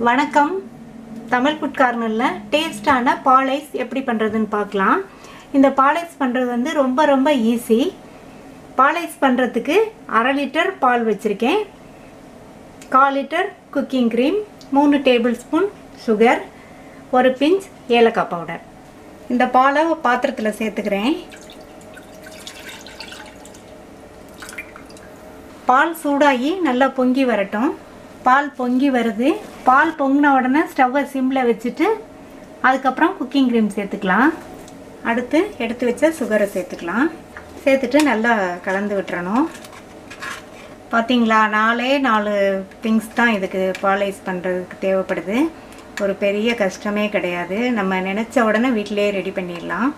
வணக்கம். தமிழ் ஃபுட் கார்னர்ல டேஸ்டான பால் ஐஸ் எப்படி பண்ணுறதுன்னு பார்க்கலாம். இந்த பால் ஐஸ் பண்ணுறது வந்து ரொம்ப ஈஸி. பால் ஐஸ் பண்ணுறதுக்கு 1/2 லிட்டர் பால் வச்சுருக்கேன், 1/4 litre cooking cream, 3 table spoon sugar, ஒரு பிஞ்ச் ஏலக்காய் பவுடர். இந்த பாலை பாத்திரத்தில் சேர்த்துக்கிறேன். பால் சூடாகி நல்லா பொங்கி வரட்டும். பால் பொங்கி வருது. பால் பொங்கின உடனே ஸ்டவ்வை சிம்மில் வச்சுட்டு அதுக்கப்புறம் குக்கிங் க்ரீம் சேர்த்துக்கலாம். அடுத்து எடுத்து வச்ச சுகரை சேர்த்துக்கலாம். சேர்த்துட்டு நல்லா கலந்து விட்டுறணும். பார்த்தீங்களா, 4 திங்ஸ் தான் இதுக்கு பால் ஐஸ் பண்ணுறதுக்கு தேவைப்படுது. ஒரு பெரிய கஷ்டமே கிடையாது. நம்ம நினச்ச உடனே வீட்டிலே ரெடி பண்ணிடலாம்.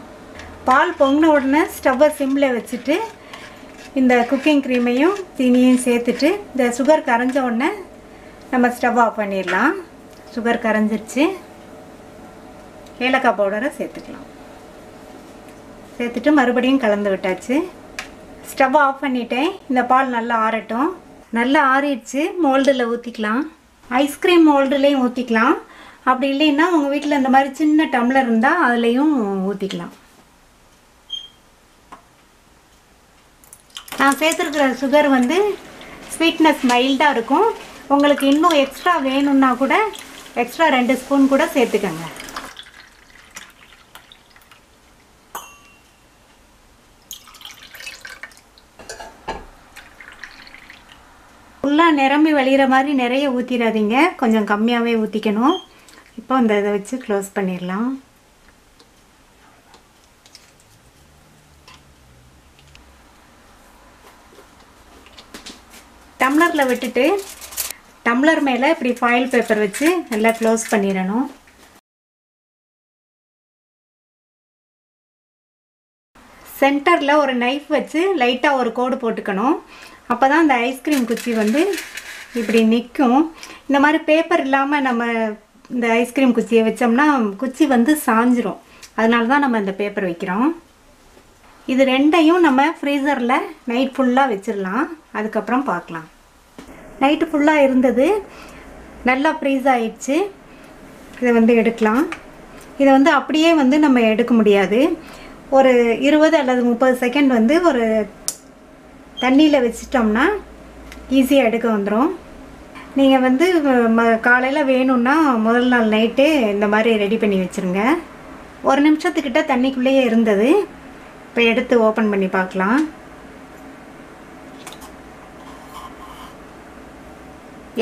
பால் பொங்கின உடனே ஸ்டவ்வை சிம்மில் வச்சுட்டு இந்த குக்கிங் க்ரீமையும் சீனியும் சேர்த்துட்டு இந்த சுகர் கரைஞ்ச உடனே நம்ம ஸ்டவ் ஆஃப் பண்ணிடலாம். சுகர் கரைஞ்சிருச்சு. ஏலக்காய் பவுடரை சேர்த்துக்கலாம். சேர்த்துட்டு மறுபடியும் கலந்து விட்டாச்சு. ஸ்டவ் ஆஃப் பண்ணிட்டேன். இந்த பால் நல்லா ஆறட்டும். நல்லா ஆறிடுச்சு. மோல்டில் ஊற்றிக்கலாம். ஐஸ்கிரீம் மோல்டுலேயும் ஊற்றிக்கலாம். அப்படி இல்லைன்னா உங்கள் வீட்டில் இந்த மாதிரி சின்ன டம்ளர் இருந்தால் அதுலேயும் ஊற்றிக்கலாம். நான் சேர்த்துருக்கிற சுகர் வந்து ஸ்வீட்னஸ் மைல்டாக இருக்கும். உங்களுக்கு இன்னும் எக்ஸ்ட்ரா வேணும்னா கூட எக்ஸ்ட்ரா 2 ஸ்பூன் கூட சேர்த்துக்கங்க. ஃபுல்லாக நிரம்பி வழிகிற மாதிரி நிறைய ஊற்றிடாதீங்க, கொஞ்சம் கம்மியாகவே ஊற்றிக்கணும். இப்போ இந்த இதை வச்சு க்ளோஸ் பண்ணிடலாம். டம்ளரில் விட்டுட்டு டம்ளர் மேலே இப்படி ஃபாயில் பேப்பர் வச்சு நல்லா க்ளோஸ் பண்ணிடணும். சென்டரில் ஒரு நைஃப் வச்சு லைட்டாக ஒரு கோடு போட்டுக்கணும். அப்போ தான் இந்த ஐஸ்கிரீம் குச்சி வந்து இப்படி நிற்கும். இந்த மாதிரி பேப்பர் இல்லாமல் நம்ம இந்த ஐஸ்கிரீம் குச்சியை வச்சோம்னா குச்சி வந்து சாஞ்சிரும். அதனால தான் நம்ம இந்த பேப்பர் வைக்கிறோம். இது ரெண்டையும் நம்ம ஃப்ரீசரில் நைட் ஃபுல்லாக வச்சிடலாம். அதுக்கப்புறம் பார்க்கலாம். நைட்டு ஃபுல்லாக இருந்தது, நல்லா ஃப்ரீஸ் ஆயிடுச்சு. இதை வந்து எடுக்கலாம். இதை வந்து அப்படியே வந்து நம்ம எடுக்க முடியாது. ஒரு 20 அல்லது 30 செகண்ட் வந்து ஒரு தண்ணியில் வச்சிட்டோம்னா ஈஸியாக எடுக்க வந்துடும். நீங்கள் வந்து காலையில் வேணும்னா முதல் நாள் நைட்டே இந்த மாதிரி ரெடி பண்ணி வச்சுருங்க. 1 நிமிஷத்துக்கிட்ட தண்ணிக்குள்ளேயே இருந்தது. இப்போ எடுத்து ஓப்பன் பண்ணி பார்க்கலாம்.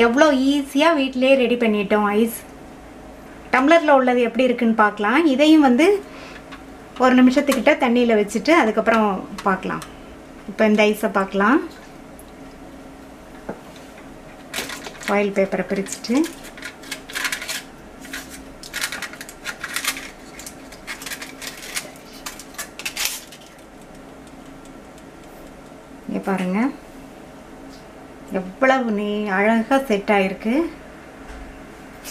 எவ்வளோ ஈஸியாக வீட்டிலே ரெடி பண்ணிட்டோம் ஐஸ். டம்ளரில் உள்ளது எப்படி இருக்குன்னு பார்க்கலாம். இதையும் வந்து 1 நிமிஷத்துக்கிட்ட தண்ணியில் வச்சுட்டு அதுக்கப்புறம் பார்க்கலாம். இப்போ இந்த ஐஸை பார்க்கலாம். ஃபாயில் பேப்பரை பிரிச்சுட்டு இங்கே பாருங்கள், எவ்வளவு அழகாக செட் ஆகிருக்கு.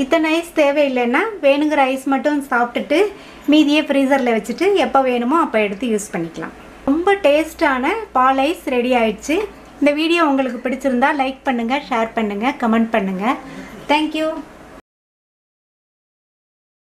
இத்தனை ஐஸ் தேவையில்லைன்னா வேணுங்கிற ஐஸ் மட்டும் சாப்பிட்டுட்டு மீதியே ஃப்ரீசரில் வச்சுட்டு எப்போ வேணுமோ அப்போ எடுத்து யூஸ் பண்ணிக்கலாம். ரொம்ப டேஸ்டான பால் ஐஸ் ரெடி ஆயிடுச்சு. இந்த வீடியோ உங்களுக்கு பிடிச்சிருந்தா லைக் பண்ணுங்கள், ஷேர் பண்ணுங்கள், கமெண்ட் பண்ணுங்கள். தேங்க்யூ.